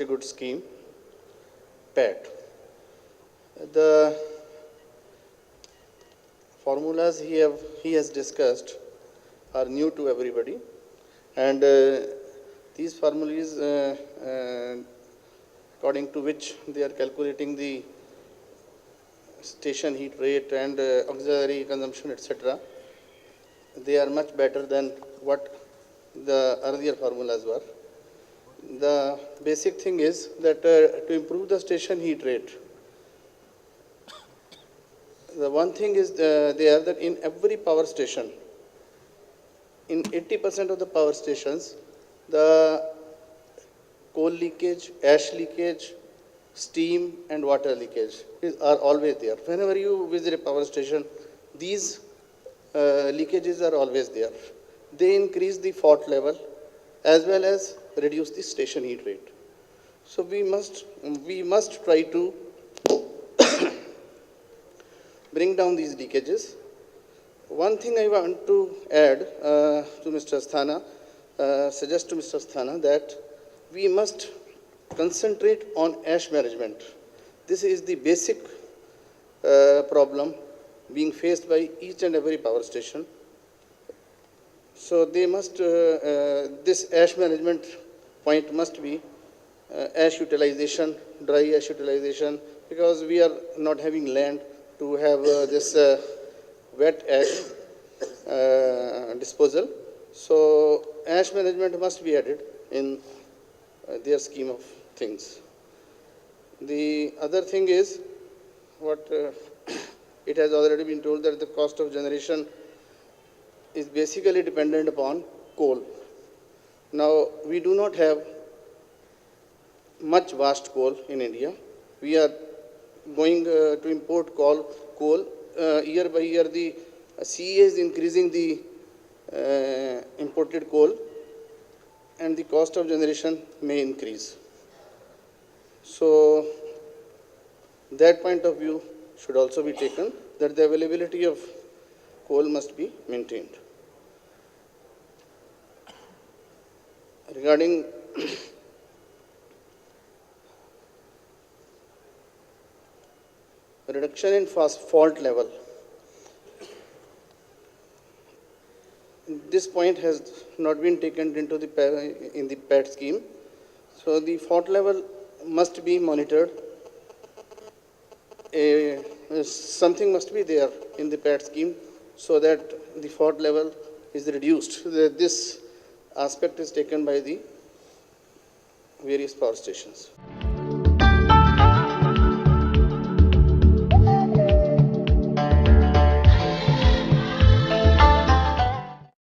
a good scheme, PAT. The formulas he has discussed are new to everybody, and these formulas, according to which they are calculating the station heat rate and auxiliary consumption, etc., they are much better than what the earlier formulas were. The basic thing is that to improve the station heat rate, the one thing is there that in every power station, in 80% of the power stations, the coal leakage, ash leakage, steam and water leakage are always there. Whenever you visit a power station, these leakages are always there. They increase the fault level as well as reduce the station heat rate. So we must try to bring down these leakages. One thing I want to add to Mr. Asthana, suggest to Mr. Asthana that we must concentrate on ash management. This is the basic problem being faced by each and every power station. So they must, this ash management point must be ash utilization, dry ash utilization, because we are not having land to have this wet ash disposal. So ash management must be added in their scheme of things. The other thing is what it has already been told, that the cost of generation is basically dependent upon coal. Now, we do not have much vast coal in India. We are going to import coal. Year by year, the CEA is increasing the imported coal, and the cost of generation may increase. So, that point of view should also be taken, that the availability of coal must be maintained. Regarding reduction in fault level, this point has not been taken into in the PAT scheme. So the fault level must be monitored. Something must be there in the PAT scheme so that the fault level is reduced. This aspect is taken by the various power stations.